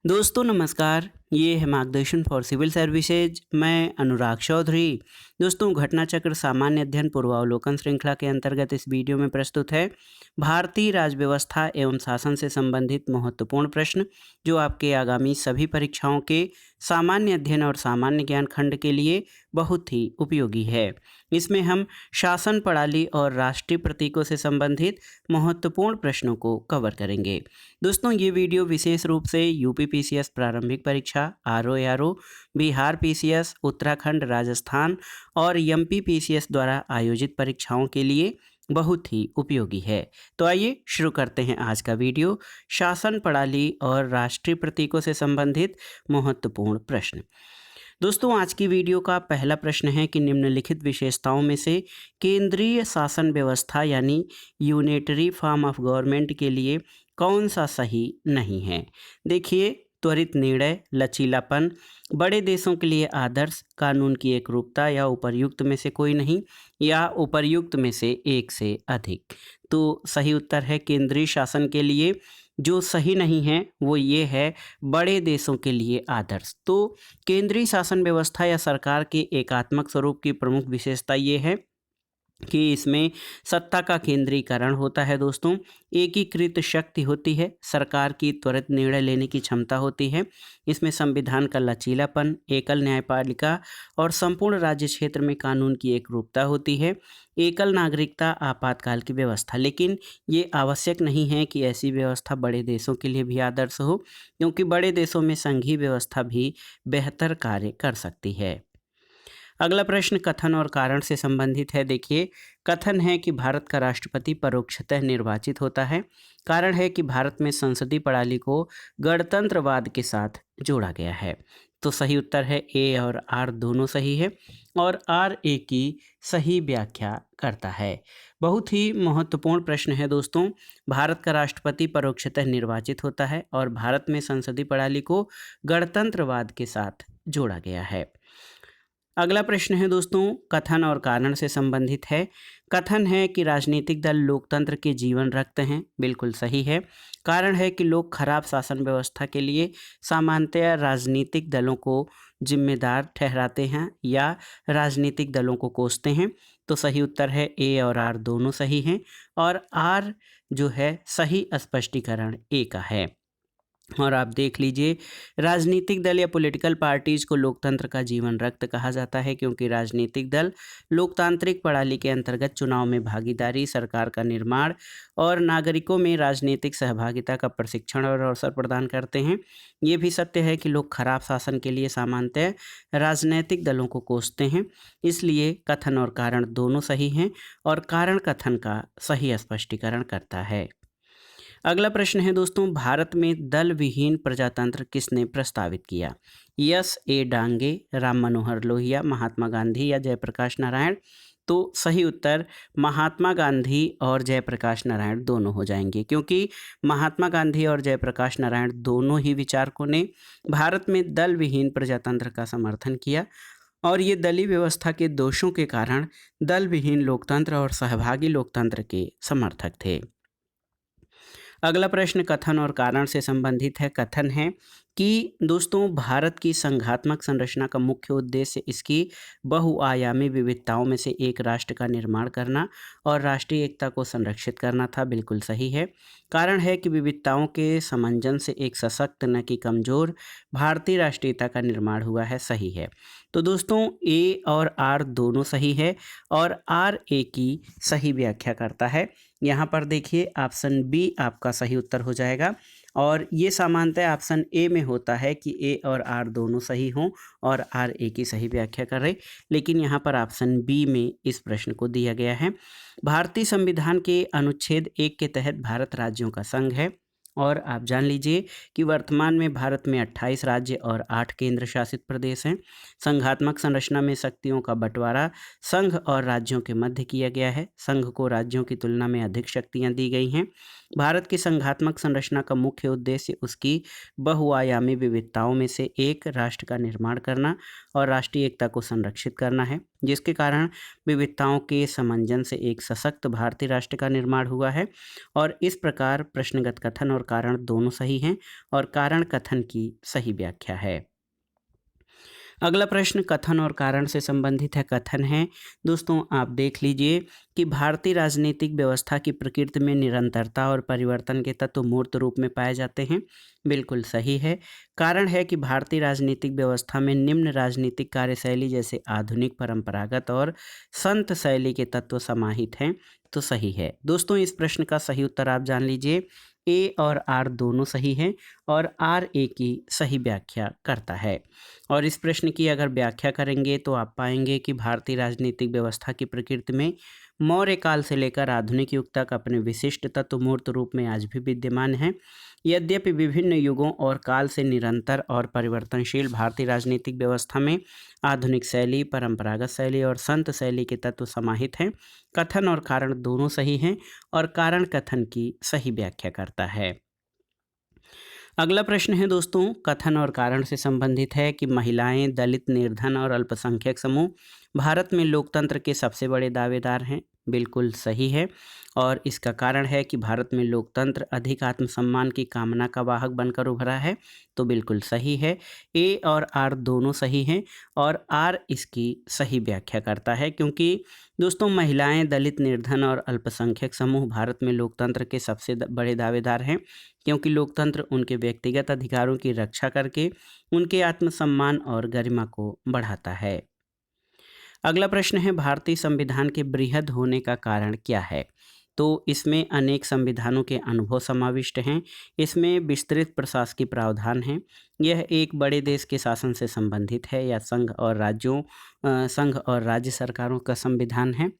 दोस्तों नमस्कार। ये है मार्गदर्शन फॉर सिविल सर्विसेज। मैं अनुराग चौधरी। दोस्तों घटना चक्र सामान्य अध्ययन पूर्वावलोकन श्रृंखला के अंतर्गत इस वीडियो में प्रस्तुत है भारतीय राज्य व्यवस्था एवं शासन से संबंधित महत्वपूर्ण प्रश्न, जो आपके आगामी सभी परीक्षाओं के सामान्य अध्ययन और सामान्य ज्ञान खंड के लिए बहुत ही उपयोगी है। इसमें हम शासन प्रणाली और राष्ट्रीय प्रतीकों से संबंधित महत्वपूर्ण प्रश्नों को कवर करेंगे। दोस्तों ये वीडियो विशेष रूप से यूपी पीसीएस प्रारंभिक परीक्षा, आरओ बिहार पीसीएस, उत्तराखंड, राजस्थान और एमपी पीसीएस द्वारा आयोजित परीक्षाओं के लिए बहुत ही उपयोगी है। तो आइए शुरू करते हैं आज का वीडियो, शासन प्रणाली और राष्ट्रीय प्रतीकों से संबंधित महत्वपूर्ण प्रश्न। दोस्तों आज की वीडियो का पहला प्रश्न है कि निम्नलिखित विशेषताओं में से केंद्रीय शासन व्यवस्था यानी यूनिटरी फॉर्म ऑफ गवर्नमेंट के लिए कौन सा सही नहीं है। देखिए, त्वरित निर्णय, लचीलापन, बड़े देशों के लिए आदर्श, कानून की एकरूपता या उपर्युक्त में से कोई नहीं या उपर्युक्त में से एक से अधिक। तो सही उत्तर है केंद्रीय शासन के लिए जो सही नहीं है वो ये है बड़े देशों के लिए आदर्श। तो केंद्रीय शासन व्यवस्था या सरकार के एकात्मक स्वरूप की प्रमुख विशेषता ये है कि इसमें सत्ता का केंद्रीकरण होता है। दोस्तों एकीकृत शक्ति होती है, सरकार की त्वरित निर्णय लेने की क्षमता होती है। इसमें संविधान का लचीलापन, एकल न्यायपालिका और संपूर्ण राज्य क्षेत्र में कानून की एकरूपता होती है। एकल नागरिकता, आपातकाल की व्यवस्था, लेकिन ये आवश्यक नहीं है कि ऐसी व्यवस्था बड़े देशों के लिए भी आदर्श हो, क्योंकि बड़े देशों में संघीय व्यवस्था भी बेहतर कार्य कर सकती है। अगला प्रश्न कथन और कारण से संबंधित है। देखिए, कथन है कि भारत का राष्ट्रपति परोक्षतः निर्वाचित होता है। कारण है कि भारत में संसदीय प्रणाली को गणतंत्रवाद के साथ जोड़ा गया है। तो सही उत्तर है ए और आर दोनों सही है और आर ए की सही व्याख्या करता है। बहुत ही महत्वपूर्ण प्रश्न है दोस्तों। भारत का राष्ट्रपति परोक्षतः निर्वाचित होता है और भारत में संसदीय प्रणाली को गणतंत्रवाद के साथ जोड़ा गया है। अगला प्रश्न है दोस्तों, कथन और कारण से संबंधित है। कथन है कि राजनीतिक दल लोकतंत्र के जीवन रखते हैं, बिल्कुल सही है। कारण है कि लोग खराब शासन व्यवस्था के लिए सामान्यतया राजनीतिक दलों को जिम्मेदार ठहराते हैं या राजनीतिक दलों को कोसते हैं। तो सही उत्तर है ए और आर दोनों सही हैं और आर जो है सही स्पष्टीकरण ए का है। और आप देख लीजिए, राजनीतिक दल या पॉलिटिकल पार्टीज को लोकतंत्र का जीवन रक्त कहा जाता है, क्योंकि राजनीतिक दल लोकतांत्रिक प्रणाली के अंतर्गत चुनाव में भागीदारी, सरकार का निर्माण और नागरिकों में राजनीतिक सहभागिता का प्रशिक्षण और अवसर प्रदान करते हैं। ये भी सत्य है कि लोग खराब शासन के लिए सामान्यतः राजनीतिक दलों को कोसते हैं। इसलिए कथन और कारण दोनों सही हैं और कारण कथन का सही स्पष्टीकरण करता है। अगला प्रश्न है दोस्तों, भारत में दल विहीन प्रजातंत्र किसने प्रस्तावित किया। यस ए डांगे, राम मनोहर लोहिया, महात्मा गांधी या जयप्रकाश नारायण। तो सही उत्तर महात्मा गांधी और जयप्रकाश नारायण दोनों हो जाएंगे, क्योंकि महात्मा गांधी और जयप्रकाश नारायण दोनों ही विचारकों ने भारत में दल विहीन प्रजातंत्र का समर्थन किया और ये दलीय व्यवस्था के दोषों के कारण दल विहीन लोकतंत्र और सहभागी लोकतंत्र के समर्थक थे। अगला प्रश्न कथन और कारण से संबंधित है। कथन है कि दोस्तों भारत की संघात्मक संरचना का मुख्य उद्देश्य इसकी बहुआयामी विविधताओं में से एक राष्ट्र का निर्माण करना और राष्ट्रीय एकता को संरक्षित करना था, बिल्कुल सही है। कारण है कि विविधताओं के समंजन से एक सशक्त न कि कमजोर भारतीय राष्ट्रीयता का निर्माण हुआ है, सही है। तो दोस्तों ए और आर दोनों सही है और आर ए की सही व्याख्या करता है। यहाँ पर देखिए ऑप्शन बी आपका सही उत्तर हो जाएगा और ये सामान्यतः ऑप्शन ए में होता है कि ए और आर दोनों सही हों और आर ए की सही व्याख्या करें, लेकिन यहाँ पर ऑप्शन बी में इस प्रश्न को दिया गया है। भारतीय संविधान के अनुच्छेद 1 के तहत भारत राज्यों का संघ है और आप जान लीजिए कि वर्तमान में भारत में 28 राज्य और 8 केंद्र शासित प्रदेश हैं। संघात्मक संरचना में शक्तियों का बंटवारा संघ और राज्यों के मध्य किया गया है। संघ को राज्यों की तुलना में अधिक शक्तियां दी गई हैं। भारत की संघात्मक संरचना का मुख्य उद्देश्य उसकी बहुआयामी विविधताओं में से एक राष्ट्र का निर्माण करना और राष्ट्रीय एकता को संरक्षित करना है, जिसके कारण विविधताओं के समंजन से एक सशक्त भारतीय राष्ट्र का निर्माण हुआ है। और इस प्रकार प्रश्नगत कथन और कारण दोनों सही हैं और कारण कथन की सही व्याख्या है। अगला प्रश्न कथन और कारण से संबंधित है। कथन है दोस्तों, आप देख लीजिए कि भारतीय राजनीतिक व्यवस्था की प्रकृति में निरंतरता और परिवर्तन के तत्व मूर्त रूप में पाए जाते हैं। बिल्कुल सही है। कारण है कि भारतीय राजनीतिक व्यवस्था में निम्न राजनीतिक कार्यशैली जैसे आधुनिक, परंपरागत और संत शैली के तत्व समाहित हैं, तो सही है। दोस्तों, इस प्रश्न का सही उत्तर आप जान लीजिए, ए और आर दोनों सही हैं और आर ए की सही व्याख्या करता है। और इस प्रश्न की अगर व्याख्या करेंगे तो आप पाएंगे कि भारतीय राजनीतिक व्यवस्था की प्रकृति में मौर्य काल से लेकर आधुनिक युग तक अपने विशिष्ट तत्व मूर्त रूप में आज भी विद्यमान हैं। यद्यपि विभिन्न युगों और काल से निरंतर और परिवर्तनशील भारतीय राजनीतिक व्यवस्था में आधुनिक शैली, परंपरागत शैली और संत शैली के तत्व समाहित हैं। कथन और कारण दोनों सही हैं और कारण कथन की सही व्याख्या करता है। अगला प्रश्न है दोस्तों, कथन और कारण से संबंधित है कि महिलाएं, दलित, निर्धन और अल्पसंख्यक समूह भारत में लोकतंत्र के सबसे बड़े दावेदार हैं। बिल्कुल सही है। और इसका कारण है कि भारत में लोकतंत्र अधिक आत्मसम्मान की कामना का वाहक बनकर उभरा है, तो बिल्कुल सही है। ए और आर दोनों सही हैं और आर इसकी सही व्याख्या करता है, क्योंकि दोस्तों महिलाएं, दलित, निर्धन और अल्पसंख्यक समूह भारत में लोकतंत्र के सबसे बड़े दावेदार हैं, क्योंकि लोकतंत्र उनके व्यक्तिगत अधिकारों की रक्षा करके उनके आत्मसम्मान और गरिमा को बढ़ाता है। अगला प्रश्न है, भारतीय संविधान के बृहद होने का कारण क्या है? तो इसमें अनेक संविधानों के अनुभव समाविष्ट हैं। इसमें विस्तृत प्रशासकीय प्रावधान हैं। यह एक बड़े देश के शासन से संबंधित है या संघ और राज्य सरकारों का संविधान है।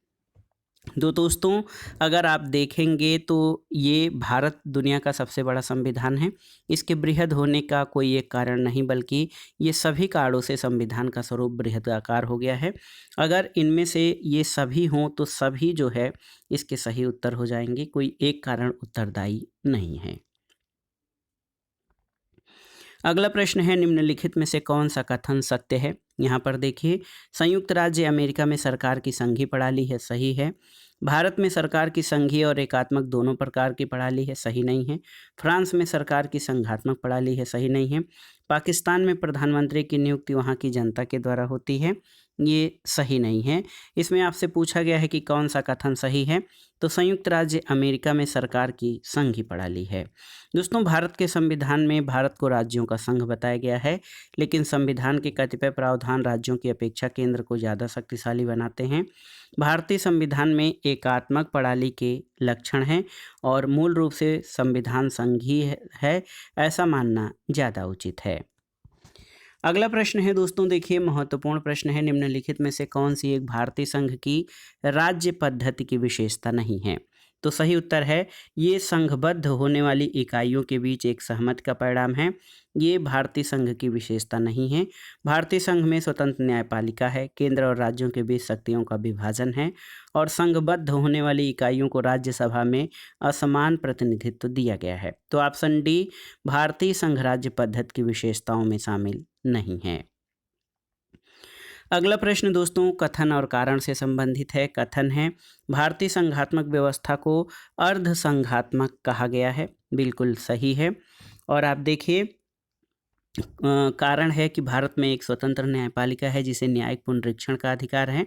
दोस्तों, अगर आप देखेंगे तो ये भारत दुनिया का सबसे बड़ा संविधान है। इसके बृहद होने का कोई एक कारण नहीं, बल्कि ये सभी कारणों से संविधान का स्वरूप बृहदाकार हो गया है। अगर इनमें से ये सभी हों तो सभी जो है इसके सही उत्तर हो जाएंगे, कोई एक कारण उत्तरदायी नहीं है। अगला प्रश्न है, निम्नलिखित में से कौन सा कथन सत्य है? यहाँ पर देखिए, संयुक्त राज्य अमेरिका में सरकार की संघीय प्रणाली है, सही है। भारत में सरकार की संघीय और एकात्मक दोनों प्रकार की प्रणाली है, सही नहीं है। फ्रांस में सरकार की संघात्मक प्रणाली है, सही नहीं है। पाकिस्तान में प्रधानमंत्री की नियुक्ति वहाँ की जनता के द्वारा होती है, ये सही नहीं है। इसमें आपसे पूछा गया है कि कौन सा कथन सही है, तो संयुक्त राज्य अमेरिका में सरकार की संघीय प्रणाली है। दोस्तों, भारत के संविधान में भारत को राज्यों का संघ बताया गया है, लेकिन संविधान के कतिपय प्रावधान राज्यों की अपेक्षा केंद्र को ज़्यादा शक्तिशाली बनाते हैं। भारतीय संविधान में एकात्मक प्रणाली के लक्षण हैं और मूल रूप से संविधान संघीय है, ऐसा मानना ज़्यादा उचित है। अगला प्रश्न है दोस्तों, देखिए महत्वपूर्ण प्रश्न है, निम्नलिखित में से कौन सी एक भारतीय संघ की राज्य पद्धति की विशेषता नहीं है? तो सही उत्तर है, ये संघबद्ध होने इकाइयों वाली इकाइयों के बीच एक सहमति का परिणाम है। ये भारतीय संघ की विशेषता नहीं है। भारतीय संघ में स्वतंत्र न्यायपालिका है, केंद्र और राज्यों के बीच शक्तियों का विभाजन है और संघबद्ध होने वाली इकाइयों को राज्यसभा में असमान प्रतिनिधित्व दिया गया है। तो ऑप्शन डी भारतीय संघ राज्य पद्धति की विशेषताओं में शामिल नहीं है। अगला प्रश्न दोस्तों कथन और कारण से संबंधित है। कथन है, भारतीय संघात्मक व्यवस्था को अर्ध संघात्मक कहा गया है, बिल्कुल सही है। और आप देखिए कारण है कि भारत में एक स्वतंत्र न्यायपालिका है जिसे न्यायिक पुनरीक्षण का अधिकार है।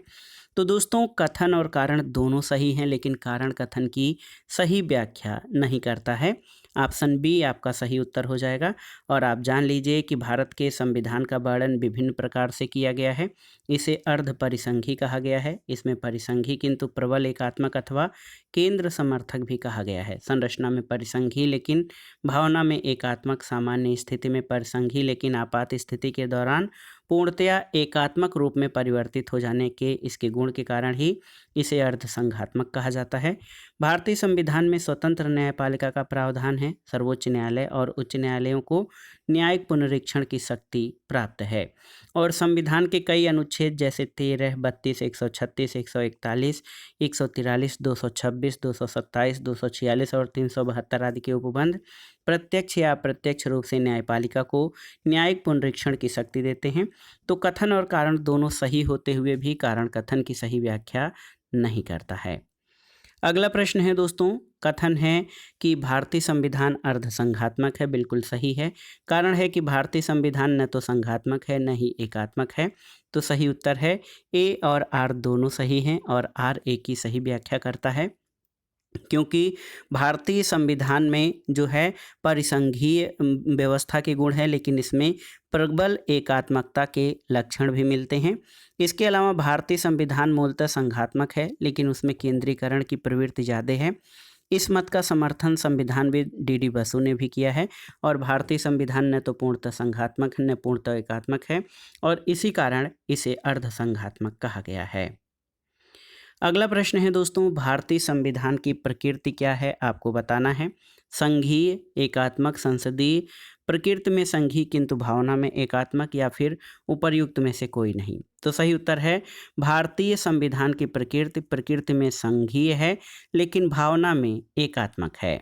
तो दोस्तों कथन और कारण दोनों सही हैं, लेकिन कारण कथन की सही व्याख्या नहीं करता है। ऑप्शन बी आपका सही उत्तर हो जाएगा। और आप जान लीजिए कि भारत के संविधान का वर्णन विभिन्न प्रकार से किया गया है। इसे अर्ध परिसंघी कहा गया है, इसमें परिसंघी किंतु प्रबल एकात्मक अथवा केंद्र समर्थक भी कहा गया है। संरचना में परिसंघी लेकिन भावना में एकात्मक, सामान्य स्थिति में परिसंघी लेकिन आपात स्थिति के दौरान पूर्णतया एकात्मक रूप में परिवर्तित हो जाने के इसके गुण के कारण ही इसे अर्धसंघात्मक कहा जाता है। भारतीय संविधान में स्वतंत्र न्यायपालिका का प्रावधान है। सर्वोच्च न्यायालय और उच्च न्यायालयों को न्यायिक पुनरीक्षण की शक्ति प्राप्त है और संविधान के कई अनुच्छेद जैसे 13, 32, 136, 141, 143, 226, 227, 246 और 372 आदि के उपबंध प्रत्यक्ष या अप्रत्यक्ष रूप से न्यायपालिका को न्यायिक पुनरीक्षण की शक्ति देते हैं। तो कथन और कारण दोनों सही होते हुए भी कारण कथन की सही व्याख्या नहीं करता है। अगला प्रश्न है दोस्तों, कथन है कि भारतीय संविधान अर्धसंघात्मक है। बिल्कुल सही है। कारण है कि भारतीय संविधान न तो संघात्मक है न ही एकात्मक है। तो सही उत्तर है ए और आर दोनों सही हैं और आर ए की सही व्याख्या करता है, क्योंकि भारतीय संविधान में जो है परिसंघीय व्यवस्था के गुण है, लेकिन इसमें प्रबल एकात्मकता के लक्षण भी मिलते हैं। इसके अलावा भारतीय संविधान मूलतः संघात्मक है, लेकिन उसमें केंद्रीकरण की प्रवृत्ति ज़्यादा है। इस मत का समर्थन संविधानविद डी बसु ने भी किया है और भारतीय संविधान न तो पूर्णतः संघात्मक है न पूर्णतः एकात्मक है और इसी कारण इसे अर्धसंघात्मक कहा गया है। अगला प्रश्न है दोस्तों, भारतीय संविधान की प्रकृति क्या है, आपको बताना है। संघीय, एकात्मक, संसदीय, प्रकृति में संघीय किंतु भावना में एकात्मक, या फिर उपर्युक्त में से कोई नहीं। तो सही उत्तर है भारतीय संविधान की प्रकृति में संघीय है लेकिन भावना में एकात्मक है।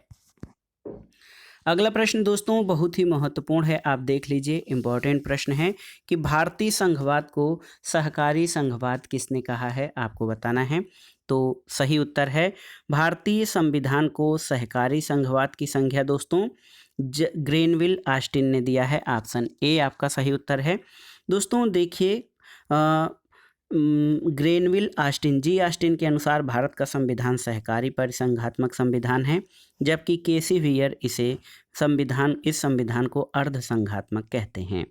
अगला प्रश्न दोस्तों बहुत ही महत्वपूर्ण है, आप देख लीजिए, इम्पोर्टेंट प्रश्न है कि भारतीय संघवाद को सहकारी संघवाद किसने कहा है, आपको बताना है। तो सही उत्तर है भारतीय संविधान को सहकारी संघवाद की संज्ञा दोस्तों ग्रेनविल ऑस्टिन ने दिया है। ऑप्शन ए आपका सही उत्तर है। दोस्तों देखिए, ग्रेनविल ऑस्टिन, जी ऑस्टिन के अनुसार भारत का संविधान सहकारी परिसंघात्मक संविधान है, जबकि केसी वियर इस संविधान को अर्धसंघात्मक कहते हैं।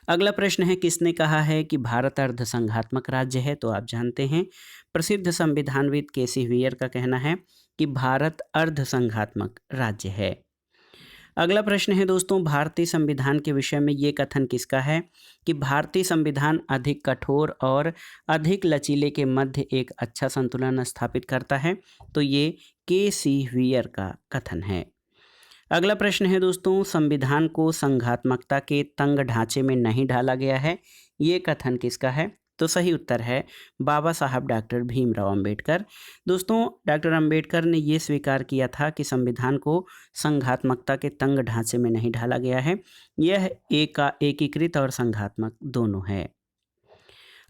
अगला प्रश्न है किसने कहा है कि भारत अर्धसंघात्मक राज्य है, तो आप जानते हैं प्रसिद्ध संविधानविद केसी वियर का कहना है कि भारत अर्धसंघात्मक राज्य है। अगला प्रश्न है दोस्तों, भारतीय संविधान के विषय में ये कथन किसका है कि भारतीय संविधान अधिक कठोर और अधिक लचीले के मध्य एक अच्छा संतुलन स्थापित करता है। तो ये केसी वियर का कथन है। अगला प्रश्न है दोस्तों, संविधान को संघात्मकता के तंग ढांचे में नहीं ढाला गया है, ये कथन किसका है। तो सही उत्तर है बाबा साहब डॉक्टर भीमराव अंबेडकर। दोस्तों डॉक्टर अंबेडकर ने ये स्वीकार किया था कि संविधान को संघात्मकता के तंग ढांचे में नहीं ढाला गया है, यह एकीकृत और संघात्मक दोनों है।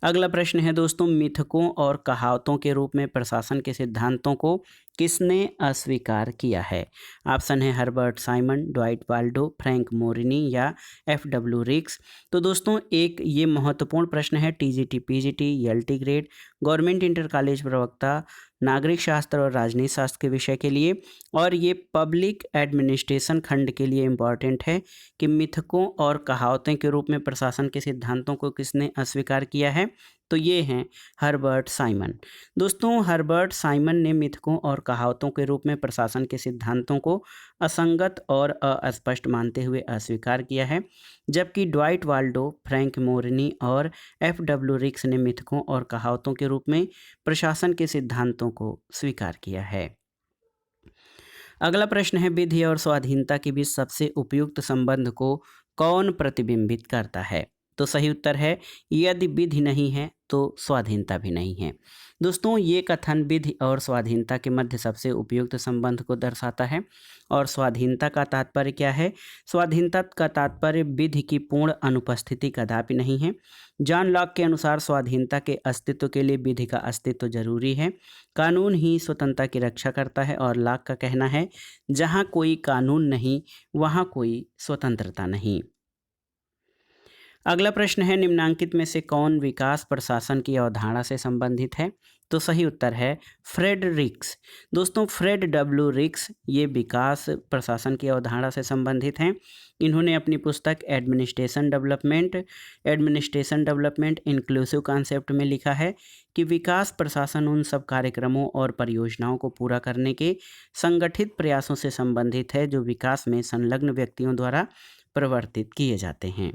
अगला प्रश्न है दोस्तों, मिथकों और कहावतों के रूप में प्रशासन के सिद्धांतों को किसने अस्वीकार किया है। ऑप्शन है Herbert Simon, Dwight Waldo, Frank मोरिनी या FW रिक्स। तो दोस्तों एक ये महत्वपूर्ण प्रश्न है TGT, PGT, LT grade, government inter college प्रवक्ता, नागरिक शास्त्र और राजनीति शास्त्र के विषय के लिए, और ये पब्लिक एडमिनिस्ट्रेशन खंड के लिए इम्पॉर्टेंट है कि मिथकों और कहावतें के रूप में प्रशासन के सिद्धांतों को किसने अस्वीकार किया है। तो ये हैं हर्बर्ट साइमन। दोस्तों हर्बर्ट साइमन ने मिथकों और कहावतों के रूप में प्रशासन के सिद्धांतों को असंगत और अस्पष्ट मानते हुए अस्वीकार किया है, जबकि ड्वाइट वाल्डो, फ्रैंक मोरिनी और FW रिक्स ने मिथकों और कहावतों के रूप में प्रशासन के सिद्धांतों को स्वीकार किया है। अगला प्रश्न है, विधि और स्वाधीनता के बीच सबसे उपयुक्त संबंध को कौन प्रतिबिंबित करता है। तो सही उत्तर है यदि विधि नहीं है तो स्वाधीनता भी नहीं है। दोस्तों ये कथन विधि और स्वाधीनता के मध्य सबसे उपयुक्त संबंध को दर्शाता है। और स्वाधीनता का तात्पर्य क्या है। स्वाधीनता का तात्पर्य विधि की पूर्ण अनुपस्थिति कदापि नहीं है। जॉन लॉक के अनुसार स्वाधीनता के अस्तित्व के लिए विधि का अस्तित्व जरूरी है। कानून ही स्वतंत्रता की रक्षा करता है और लॉक का कहना है जहाँ कोई कानून नहीं वहाँ कोई स्वतंत्रता नहीं। अगला प्रश्न है, निम्नांकित में से कौन विकास प्रशासन की अवधारणा से संबंधित है। तो सही उत्तर है फ्रेड रिक्स। दोस्तों फ्रेड W रिक्स ये विकास प्रशासन की अवधारणा से संबंधित हैं। इन्होंने अपनी पुस्तक एडमिनिस्ट्रेशन डेवलपमेंट इंक्लूसिव कॉन्सेप्ट में लिखा है कि विकास प्रशासन उन सब कार्यक्रमों और परियोजनाओं को पूरा करने के संगठित प्रयासों से संबंधित है जो विकास में संलग्न व्यक्तियों द्वारा प्रवर्तित किए जाते हैं।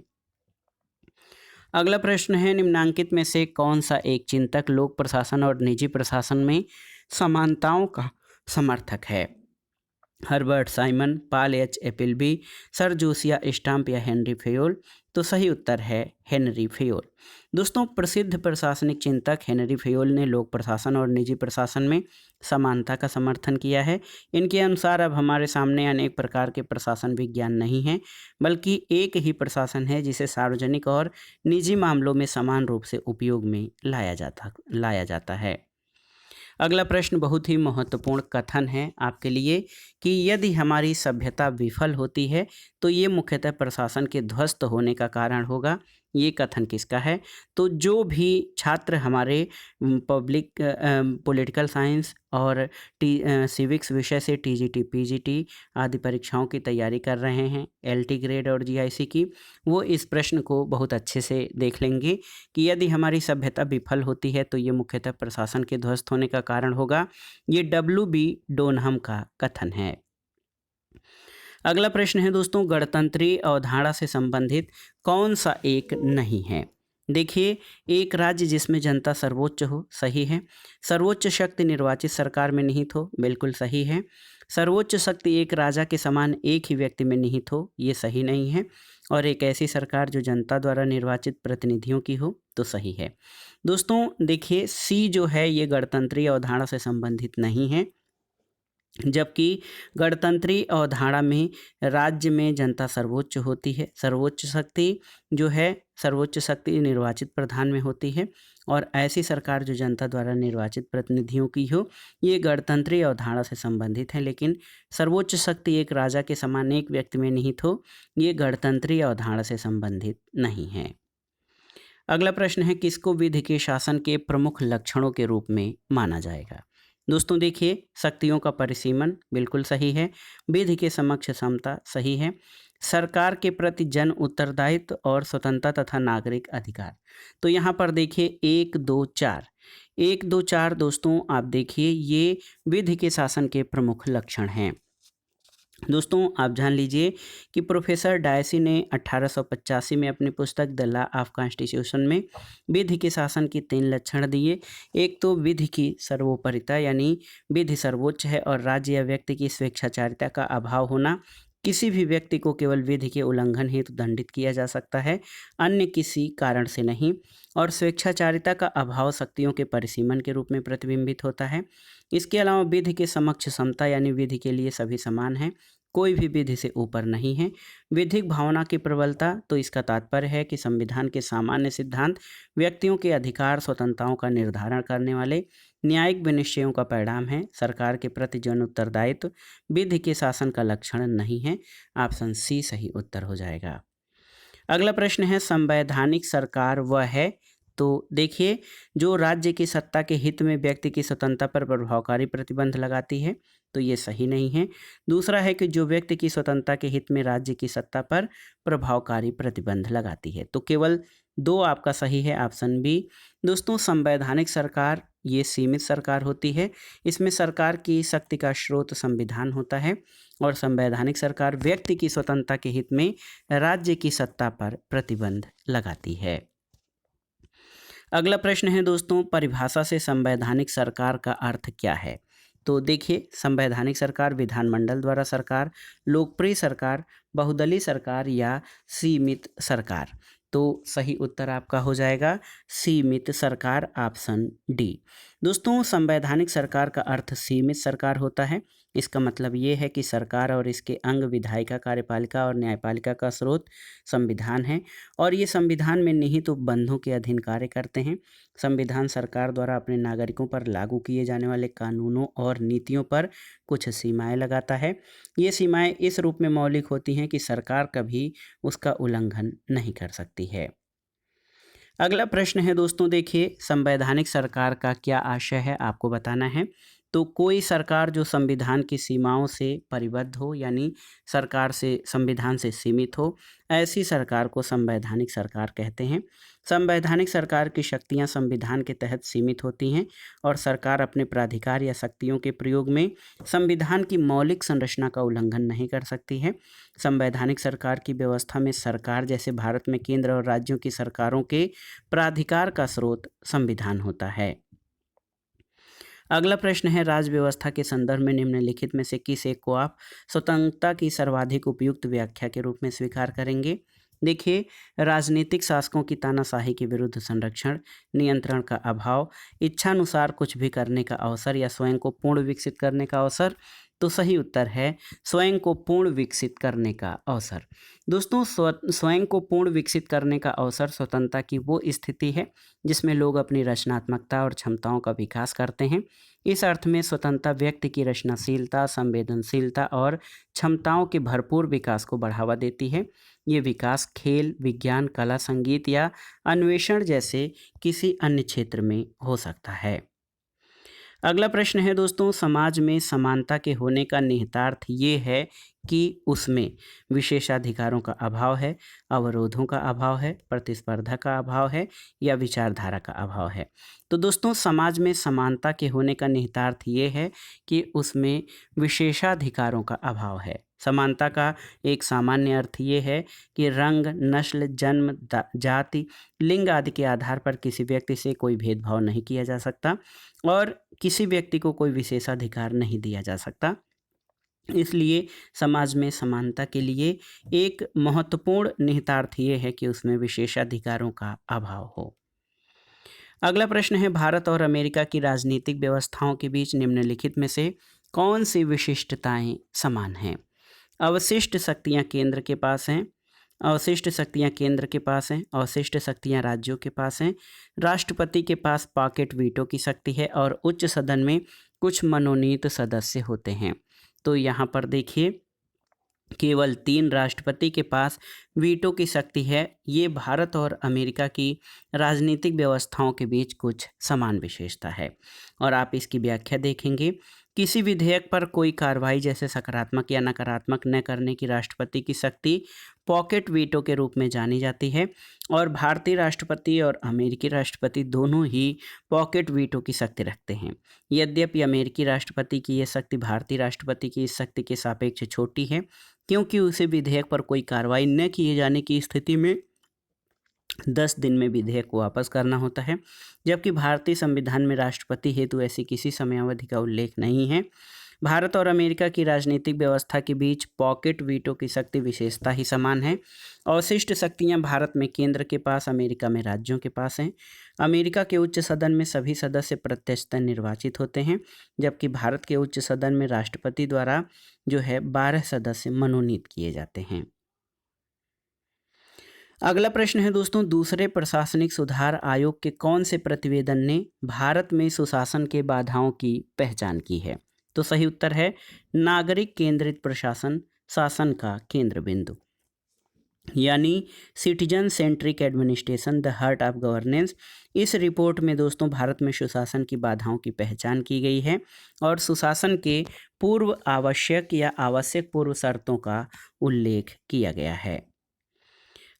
अगला प्रश्न है, निम्नांकित में से कौन सा एक चिंतक लोक प्रशासन और निजी प्रशासन में समानताओं का समर्थक है? Herbert Simon, Paul H Appleby, sir Josiah Stamp या हेनरी फेयोल? तो सही उत्तर है हेनरी फेयोल। दोस्तों, प्रसिद्ध प्रशासनिक चिंतक हेनरी फेयोल ने लोक प्रशासन और निजी प्रशासन में समानता का समर्थन किया है। इनके अनुसार अब हमारे सामने अनेक प्रकार के प्रशासन विज्ञान नहीं है, बल्कि एक ही प्रशासन है जिसे सार्वजनिक और निजी मामलों में समान रूप से उपयोग में लाया जाता है। अगला प्रश्न बहुत ही महत्वपूर्ण कथन है आपके लिए कि यदि हमारी सभ्यता विफल होती है तो ये मुख्यतः प्रशासन के ध्वस्त होने का कारण होगा। ये कथन किसका है? तो जो भी छात्र हमारे पॉलिटिकल साइंस और सिविक्स विषय से टीजीटी पीजीटी आदि परीक्षाओं की तैयारी कर रहे हैं, एलटी ग्रेड और जीआईसी की, वो इस प्रश्न को बहुत अच्छे से देख लेंगे कि यदि हमारी सभ्यता विफल होती है तो ये मुख्यतः प्रशासन के ध्वस्त होने का कारण होगा। ये डब्ल्यू.बी. डोनहम का कथन है। अगला प्रश्न है दोस्तों, गणतंत्रीय अवधारणा से संबंधित कौन सा एक नहीं है? देखिए, एक राज्य जिसमें जनता सर्वोच्च हो, सही है। सर्वोच्च शक्ति निर्वाचित सरकार में निहित हो, बिल्कुल सही है। सर्वोच्च शक्ति एक राजा के समान एक ही व्यक्ति में निहित हो, ये सही नहीं है। और एक ऐसी सरकार जो जनता द्वारा निर्वाचित प्रतिनिधियों की हो, तो सही है। दोस्तों देखिए, सी जो है ये गणतंत्रीय अवधारणा से संबंधित नहीं है, जबकि गणतंत्रीय अवधारणा में राज्य में जनता सर्वोच्च होती है। सर्वोच्च शक्ति निर्वाचित प्रधान में होती है, और ऐसी सरकार जो जनता द्वारा निर्वाचित प्रतिनिधियों की हो, ये गणतंत्रीय अवधारणा से संबंधित है। लेकिन सर्वोच्च शक्ति एक राजा के समान एक व्यक्ति में निहित हो, ये गणतंत्रीय अवधारणा से संबंधित नहीं है। अगला प्रश्न है, किसको विधि के शासन के प्रमुख लक्षणों के रूप में माना जाएगा? दोस्तों देखिए, शक्तियों का परिसीमन बिल्कुल सही है। विधि के समक्ष समता सही है। सरकार के प्रति जन उत्तरदायित्व और स्वतंत्रता तथा नागरिक अधिकार। तो यहाँ पर देखिए 1, 2, 4 1, 2, 4 दोस्तों आप देखिए ये विधि के शासन के प्रमुख लक्षण हैं। दोस्तों आप जान लीजिए कि प्रोफेसर डायसी ने 1885 में अपनी पुस्तक द लॉ ऑफ कॉन्स्टिट्यूशन में विधि के शासन के 3 लक्षण दिए। एक तो विधि की सर्वोपरिता, यानी विधि सर्वोच्च है और राज्य या व्यक्ति की स्वेच्छाचारिता का अभाव होना। किसी भी व्यक्ति को केवल विधि के उल्लंघन हेतु दंडित किया जा सकता है, अन्य किसी कारण से नहीं। और स्वेच्छाचारिता का अभाव शक्तियों के परिसीमन के रूप में प्रतिबिंबित होता है। इसके अलावा विधि के समक्ष समता, यानी विधि के लिए सभी समान हैं, कोई भी विधि से ऊपर नहीं है। विधिक भावना की प्रबलता, तो इसका तात्पर्य है कि संविधान के सामान्य सिद्धांत व्यक्तियों के अधिकार स्वतंत्रताओं का निर्धारण करने वाले न्यायिक विनिश्चयों का परिणाम है। सरकार के प्रति जन उत्तरदायित्व विधि के शासन का लक्षण नहीं है। ऑप्शन सी सही उत्तर हो जाएगा। अगला प्रश्न है, संवैधानिक सरकार वह है? तो देखिए, जो राज्य की सत्ता के हित में व्यक्ति की स्वतंत्रता पर प्रभावकारी प्रतिबंध लगाती है, तो ये सही नहीं है। दूसरा है कि जो व्यक्ति की स्वतंत्रता के हित में राज्य की सत्ता पर प्रभावकारी प्रतिबंध लगाती है। तो केवल 2 आपका सही है, ऑप्शन बी। दोस्तों संवैधानिक सरकार ये सीमित सरकार होती है। इसमें सरकार की शक्ति का स्रोत संविधान होता है, और संवैधानिक सरकार व्यक्ति की स्वतंत्रता के हित में राज्य की सत्ता पर प्रतिबंध लगाती है। अगला प्रश्न है दोस्तों, परिभाषा से संवैधानिक सरकार का अर्थ क्या है? तो देखिए, संवैधानिक सरकार विधानमंडल द्वारा सरकार, लोकप्रिय सरकार, बहुदलीय सरकार या सीमित सरकार। तो सही उत्तर आपका हो जाएगा सीमित सरकार, ऑप्शन डी। दोस्तों संवैधानिक सरकार का अर्थ सीमित सरकार होता है। इसका मतलब ये है कि सरकार और इसके अंग विधायिका, कार्यपालिका और न्यायपालिका का स्रोत संविधान है, और ये संविधान में निहित उपबंधों के अधीन कार्य करते हैं। संविधान सरकार द्वारा अपने नागरिकों पर लागू किए जाने वाले कानूनों और नीतियों पर कुछ सीमाएं लगाता है। ये सीमाएं इस रूप में मौलिक होती हैं कि सरकार कभी उसका उल्लंघन नहीं कर सकती है। अगला प्रश्न है दोस्तों, देखिए, संवैधानिक सरकार का क्या आशय है आपको बताना है। तो कोई सरकार जो संविधान की सीमाओं से परिबद्ध हो, यानी सरकार से संविधान से सीमित हो, ऐसी सरकार को संवैधानिक सरकार कहते हैं। संवैधानिक सरकार की शक्तियां संविधान के तहत सीमित होती हैं और सरकार अपने प्राधिकार या शक्तियों के प्रयोग में संविधान की मौलिक संरचना का उल्लंघन नहीं कर सकती है। संवैधानिक सरकार की व्यवस्था में सरकार जैसे भारत में केंद्र और राज्यों की सरकारों के प्राधिकार का स्रोत संविधान होता है। अगला प्रश्न है, राज्य व्यवस्था के संदर्भ में निम्नलिखित में से किस एक को आप स्वतंत्रता की सर्वाधिक उपयुक्त व्याख्या के रूप में स्वीकार करेंगे? देखिए, राजनीतिक शासकों की तानाशाही के विरुद्ध संरक्षण, नियंत्रण का अभाव, इच्छानुसार कुछ भी करने का अवसर या स्वयं को पूर्ण विकसित करने का अवसर। तो सही उत्तर है स्वयं को पूर्ण विकसित करने का अवसर। दोस्तों, स्वयं को पूर्ण विकसित करने का अवसर स्वतंत्रता की वो स्थिति है जिसमें लोग अपनी रचनात्मकता और क्षमताओं का विकास करते हैं। इस अर्थ में स्वतंत्रता व्यक्ति की रचनाशीलता, संवेदनशीलता और क्षमताओं के भरपूर विकास को बढ़ावा देती है। ये विकास खेल, विज्ञान, कला, संगीत या अन्वेषण जैसे किसी अन्य क्षेत्र में हो सकता है। अगला प्रश्न है दोस्तों, समाज में समानता के होने का निहितार्थ ये है कि उसमें विशेषाधिकारों का अभाव है, अवरोधों का अभाव है, प्रतिस्पर्धा का अभाव है या विचारधारा का अभाव है। तो दोस्तों, समाज में समानता के होने का निहितार्थ ये है कि उसमें विशेषाधिकारों का अभाव है। समानता का एक सामान्य अर्थ ये है कि रंग, नस्ल, जन्म, जाति, लिंग आदि के आधार पर किसी व्यक्ति से कोई भेदभाव नहीं किया जा सकता और किसी व्यक्ति को कोई विशेषाधिकार नहीं दिया जा सकता। इसलिए समाज में समानता के लिए एक महत्वपूर्ण निहितार्थ ये है कि उसमें विशेषाधिकारों का अभाव हो। अगला प्रश्न है, भारत और अमेरिका की राजनीतिक व्यवस्थाओं के बीच निम्नलिखित में से कौन सी विशिष्टताएं समान हैं? अवशिष्ट शक्तियां केंद्र के पास हैं, अवशिष्ट शक्तियां केंद्र के पास हैं, अवशिष्ट शक्तियां राज्यों के पास हैं, राष्ट्रपति के पास पॉकेट वीटो की शक्ति है और उच्च सदन में कुछ मनोनीत सदस्य होते हैं। तो यहाँ पर देखिए, केवल 3 राष्ट्रपति के पास वीटो की शक्ति है। ये भारत और अमेरिका की राजनीतिक व्यवस्थाओं के बीच कुछ समान विशेषता है और आप इसकी व्याख्या देखेंगे। किसी विधेयक पर कोई कार्रवाई जैसे सकारात्मक या नकारात्मक न करने की राष्ट्रपति की शक्ति पॉकेट वीटो के रूप में जानी जाती है और भारतीय राष्ट्रपति और अमेरिकी राष्ट्रपति दोनों ही पॉकेट वीटो की शक्ति रखते हैं। यद्यपि अमेरिकी राष्ट्रपति की यह शक्ति भारतीय राष्ट्रपति की इस शक्ति के सापेक्ष छोटी है, क्योंकि उसे विधेयक पर कोई कार्रवाई न किए जाने की स्थिति में 10 दिन में विधेयक को वापस करना होता है, जबकि भारतीय संविधान में राष्ट्रपति हेतु ऐसी किसी समयावधि का उल्लेख नहीं है। भारत और अमेरिका की राजनीतिक व्यवस्था के बीच पॉकेट वीटो की शक्ति विशेषता ही समान है। अवशिष्ट शक्तियां भारत में केंद्र के पास, अमेरिका में राज्यों के पास हैं। अमेरिका के उच्च सदन में सभी सदस्य प्रत्यक्षतः निर्वाचित होते हैं, जबकि भारत के उच्च सदन में राष्ट्रपति द्वारा जो है 12 सदस्य मनोनीत किए जाते हैं। अगला प्रश्न है दोस्तों, दूसरे प्रशासनिक सुधार आयोग के कौन से प्रतिवेदन ने भारत में सुशासन के बाधाओं की पहचान की है? तो सही उत्तर है नागरिक केंद्रित प्रशासन, शासन का केंद्र बिंदु, यानी citizen centric administration the heart of governance. इस रिपोर्ट में दोस्तों भारत में सुशासन की बाधाओं की पहचान की गई है और सुशासन के पूर्व आवश्यक या आवश्यक पूर्व शर्तों का उल्लेख किया गया है।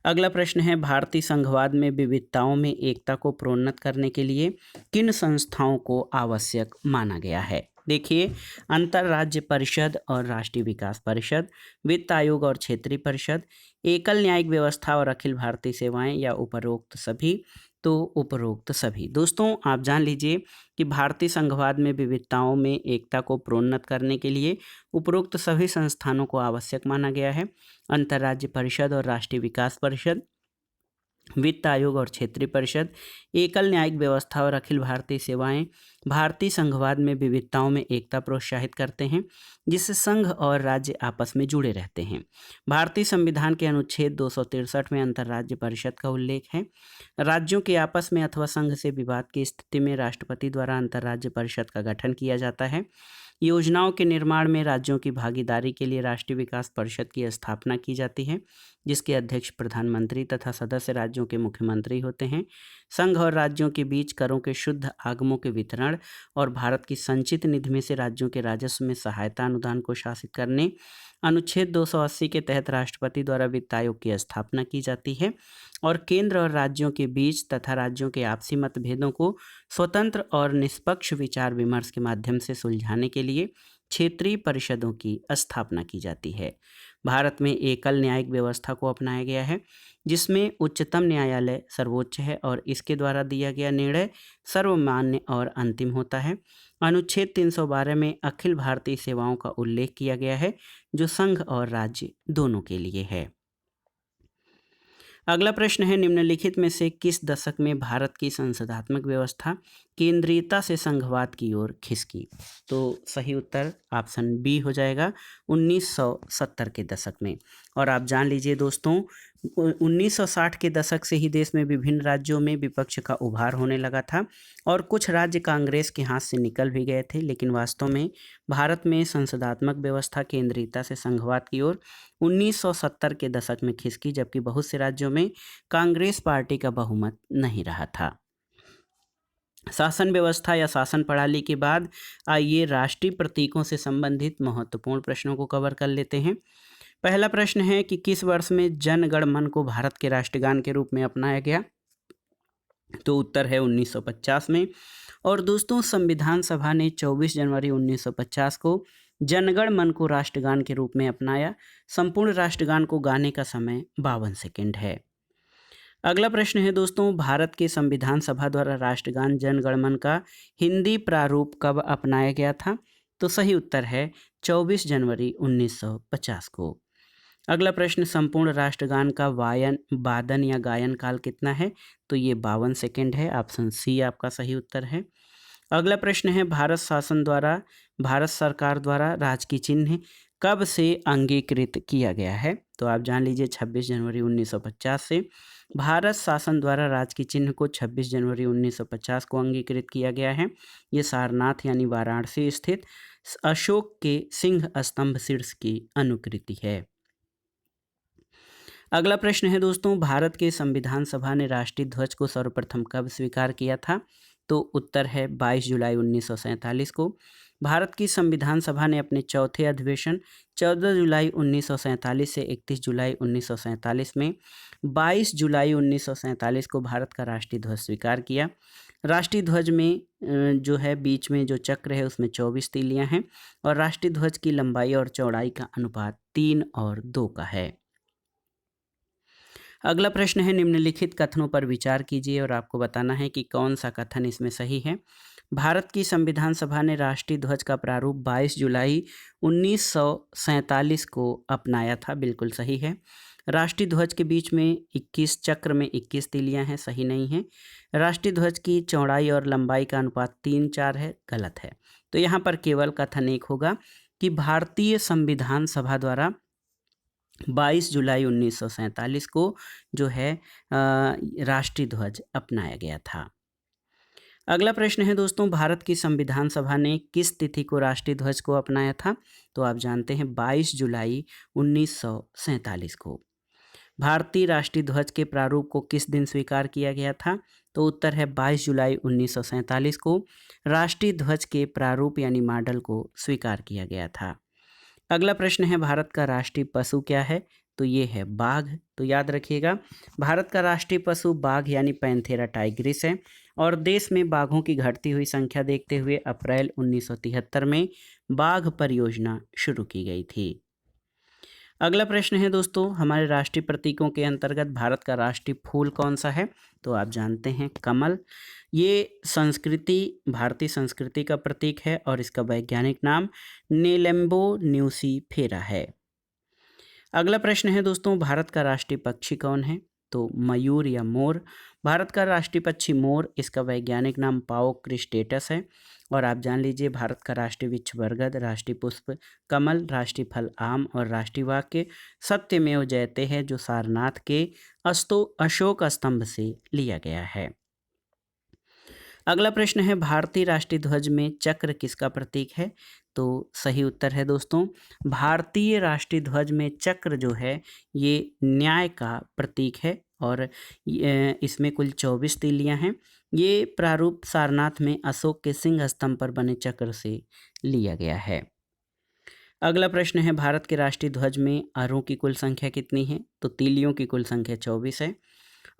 अगला प्रश्न है, भारतीय संघवाद में विविधताओं में एकता को प्रोन्नत करने के लिए किन संस्थाओं को आवश्यक माना गया है? देखिए, अंतर्राज्य परिषद और राष्ट्रीय विकास परिषद, वित्त आयोग और क्षेत्रीय परिषद, एकल न्यायिक व्यवस्था और अखिल भारतीय सेवाएं या उपरोक्त सभी? तो उपरोक्त सभी। दोस्तों, आप जान लीजिए कि भारतीय संघवाद में विविधताओं में एकता को प्रोन्नत करने के लिए उपरोक्त सभी संस्थानों को आवश्यक माना गया है। अंतर्राज्य परिषद और राष्ट्रीय विकास परिषद, वित्त आयोग और क्षेत्रीय परिषद, एकल न्यायिक व्यवस्था और अखिल भारतीय सेवाएं भारतीय संघवाद में विविधताओं में एकता प्रोत्साहित करते हैं, जिससे संघ और राज्य आपस में जुड़े रहते हैं। भारतीय संविधान के अनुच्छेद 263 में अंतर्राज्य परिषद का उल्लेख है। राज्यों के आपस में अथवा संघ से विवाद की स्थिति में राष्ट्रपति द्वारा अंतर्राज्य परिषद का गठन किया जाता है। योजनाओं के निर्माण में राज्यों की भागीदारी के लिए राष्ट्रीय विकास परिषद की स्थापना की जाती है, जिसके अध्यक्ष प्रधानमंत्री तथा सदस्य राज्यों के मुख्यमंत्री होते हैं। संघ और राज्यों के बीच करों के शुद्ध आगमों के वितरण और भारत की संचित निधि में से राज्यों के राजस्व में सहायता अनुदान को शासित करने अनुच्छेद 280 के तहत राष्ट्रपति द्वारा वित्त आयोग की स्थापना की जाती है और केंद्र और राज्यों के बीच तथा राज्यों के आपसी मतभेदों को स्वतंत्र और निष्पक्ष विचार विमर्श के माध्यम से सुलझाने के लिए क्षेत्रीय परिषदों की स्थापना की जाती है। भारत में एकल न्यायिक व्यवस्था को अपनाया गया है, जिसमें उच्चतम न्यायालय सर्वोच्च है और इसके द्वारा दिया गया निर्णय सर्वमान्य और अंतिम होता है। अनुच्छेद 312 में अखिल भारतीय सेवाओं का उल्लेख किया गया है, जो संघ और राज्य दोनों के लिए है। अगला प्रश्न है, निम्नलिखित में से किस दशक में भारत की संसदात्मक व्यवस्था केंद्रीयता से संघवाद की ओर खिसकी? तो सही उत्तर ऑप्शन बी हो जाएगा, 1970 के दशक में। और आप जान लीजिए दोस्तों, 1960 के दशक से ही देश में विभिन्न राज्यों में विपक्ष का उभार होने लगा था और कुछ राज्य कांग्रेस के हाथ से निकल भी गए थे, लेकिन वास्तव में भारत में संसदात्मक व्यवस्था केंद्रीयता से संघवाद की ओर 1970 के दशक में खिसकी, जबकि बहुत से राज्यों में कांग्रेस पार्टी का बहुमत नहीं रहा था। शासन व्यवस्था या शासन प्रणाली के बाद आइए राष्ट्रीय प्रतीकों से संबंधित महत्वपूर्ण प्रश्नों को कवर कर लेते हैं। पहला प्रश्न है कि किस वर्ष में जन गण मन को भारत के राष्ट्रगान के रूप में अपनाया गया? तो उत्तर है 1950 में। और दोस्तों, संविधान सभा ने 24 जनवरी 1950 को जनगण मन को राष्ट्रगान के रूप में अपनाया। संपूर्ण राष्ट्रगान को गाने का समय 52 सेकंड है। अगला प्रश्न है दोस्तों, भारत के संविधान सभा द्वारा राष्ट्रगान जन गण मन का हिंदी प्रारूप कब अपनाया गया था? तो सही उत्तर है 24 जनवरी 1950 को। अगला प्रश्न, संपूर्ण राष्ट्रगान का वादन या गायन काल कितना है? तो ये 52 सेकंड है। ऑप्शन सी आपका सही उत्तर है। अगला प्रश्न है, भारत सरकार द्वारा राजकीय चिन्ह कब से अंगीकृत किया गया है? तो आप जान लीजिए 26 जनवरी 1950 से। भारत शासन द्वारा राजकीय चिन्ह को 26 जनवरी 1950 को अंगीकृत किया गया है। ये सारनाथ यानी वाराणसी स्थित अशोक के सिंह स्तंभ शीर्ष की अनुकृति है। अगला प्रश्न है दोस्तों, भारत के संविधान सभा ने राष्ट्रीय ध्वज को सर्वप्रथम कब स्वीकार किया था? तो उत्तर है 22 जुलाई 1947 को। भारत की संविधान सभा ने अपने चौथे अधिवेशन 14 जुलाई 1947 से 31 जुलाई 1947 में 22 जुलाई 1947 को भारत का राष्ट्रीय ध्वज स्वीकार किया। राष्ट्रीय ध्वज में जो है बीच में जो चक्र है उसमें 24 तीलियां हैं और राष्ट्रीय ध्वज की लंबाई और चौड़ाई का अनुपात 3 और 2 का है। अगला प्रश्न है, निम्नलिखित कथनों पर विचार कीजिए और आपको बताना है कि कौन सा कथन इसमें सही है। भारत की संविधान सभा ने राष्ट्रीय ध्वज का प्रारूप 22 जुलाई 1947 को अपनाया था, बिल्कुल सही है। राष्ट्रीय ध्वज के बीच में 21 चक्र में 21 तीलियां हैं, सही नहीं है। राष्ट्रीय ध्वज की चौड़ाई और लंबाई का अनुपात 3:4 है, गलत है। तो यहाँ पर केवल कथन एक होगा कि भारतीय संविधान सभा द्वारा 22 जुलाई 1947 को जो है राष्ट्रीय ध्वज अपनाया गया था। अगला प्रश्न है दोस्तों, भारत की संविधान सभा ने किस तिथि को राष्ट्रीय ध्वज को अपनाया था? तो आप जानते हैं 22 जुलाई 1947 को। भारतीय राष्ट्रीय ध्वज के प्रारूप को किस दिन स्वीकार किया गया था? तो उत्तर है 22 जुलाई 1947 को राष्ट्रीय ध्वज के प्रारूप यानी मॉडल को स्वीकार किया गया था। अगला प्रश्न है, भारत का राष्ट्रीय पशु क्या है? तो ये है बाघ। तो याद रखिएगा, भारत का राष्ट्रीय पशु बाघ यानी पैंथेरा टाइग्रिस है और देश में बाघों की घटती हुई संख्या देखते हुए अप्रैल 1973 में बाघ परियोजना शुरू की गई थी। अगला प्रश्न है दोस्तों, हमारे राष्ट्रीय प्रतीकों के अंतर्गत भारत का राष्ट्रीय फूल कौन सा है? तो आप जानते हैं कमल। ये भारतीय संस्कृति का प्रतीक है और इसका वैज्ञानिक नाम नेलेम्बो न्यूसीफेरा है। अगला प्रश्न है दोस्तों, भारत का राष्ट्रीय पक्षी कौन है? तो मयूर या मोर। भारत का राष्ट्रीय पक्षी मोर, इसका वैज्ञानिक नाम पाओ क्रिस्टेटस है। और आप जान लीजिए, भारत का राष्ट्रीय वृक्ष बरगद, राष्ट्रीय पुष्प कमल, राष्ट्रीय फल आम और राष्ट्रीय वाक्य सत्यमेव जयते है, जो सारनाथ के अशोक स्तंभ से लिया गया है। अगला प्रश्न है, भारतीय राष्ट्रीय ध्वज में चक्र किसका प्रतीक है? तो सही उत्तर है दोस्तों, भारतीय राष्ट्रीय ध्वज में चक्र जो है ये न्याय का प्रतीक है और इसमें कुल 24 तीलियां हैं। ये प्रारूप सारनाथ में अशोक के सिंह स्तंभ पर बने चक्र से लिया गया है। अगला प्रश्न है, भारत के राष्ट्रीय ध्वज में अरों की कुल संख्या कितनी है? तो तीलियों की कुल संख्या 24 है।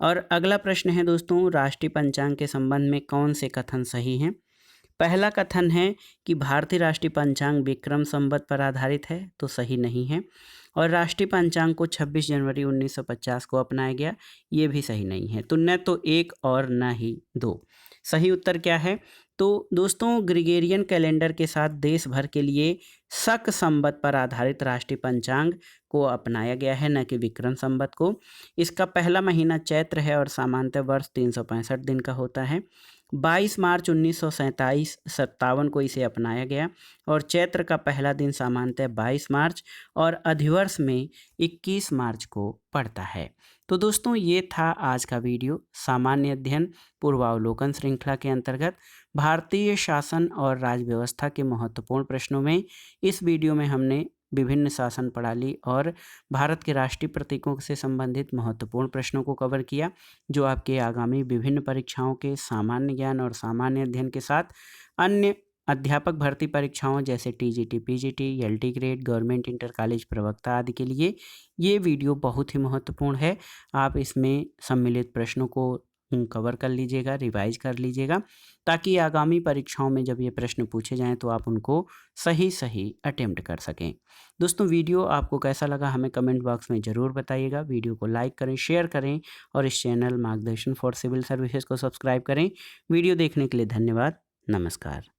और अगला प्रश्न है दोस्तों, राष्ट्रीय पंचांग के संबंध में कौन से कथन सही हैं? पहला कथन है कि भारतीय राष्ट्रीय पंचांग विक्रम संवत पर आधारित है, तो सही नहीं है। और राष्ट्रीय पंचांग को 26 जनवरी 1950 को अपनाया गया, ये भी सही नहीं है। तो न तो एक और न ही दो। सही उत्तर क्या है? तो दोस्तों, ग्रिगोरियन कैलेंडर के साथ देश भर के लिए शक संवत पर आधारित राष्ट्रीय पंचांग को अपनाया गया है, न कि विक्रम संवत को। इसका पहला महीना चैत्र है और सामान्यतः वर्ष 365 दिन का होता है। 22 मार्च 1957 को इसे अपनाया गया और चैत्र का पहला दिन सामान्यतः 22 मार्च और अधिवर्ष में 21 मार्च को पड़ता है। तो दोस्तों, ये था आज का वीडियो सामान्य अध्ययन पूर्वावलोकन श्रृंखला के अंतर्गत भारतीय शासन और राज्य व्यवस्था के महत्वपूर्ण प्रश्नों में। इस वीडियो में हमने विभिन्न शासन प्रणाली और भारत के राष्ट्रीय प्रतीकों से संबंधित महत्वपूर्ण प्रश्नों को कवर किया, जो आपके आगामी विभिन्न परीक्षाओं के सामान्य ज्ञान और सामान्य अध्ययन के साथ अन्य अध्यापक भर्ती परीक्षाओं जैसे TGT, PGT, LT grade, government inter college प्रवक्ता आदि के लिए ये वीडियो बहुत ही महत्वपूर्ण है। आप इसमें सम्मिलित प्रश्नों को कवर कर लीजिएगा, रिवाइज कर लीजिएगा, ताकि आगामी परीक्षाओं में जब ये प्रश्न पूछे जाएं तो आप उनको सही अटेम्प्ट कर सकें। दोस्तों, वीडियो आपको कैसा लगा हमें कमेंट बॉक्स में ज़रूर बताइएगा। वीडियो को लाइक करें, शेयर करें और इस चैनल मार्गदर्शन फॉर सिविल सर्विसेज को सब्सक्राइब करें। वीडियो देखने के लिए धन्यवाद। नमस्कार।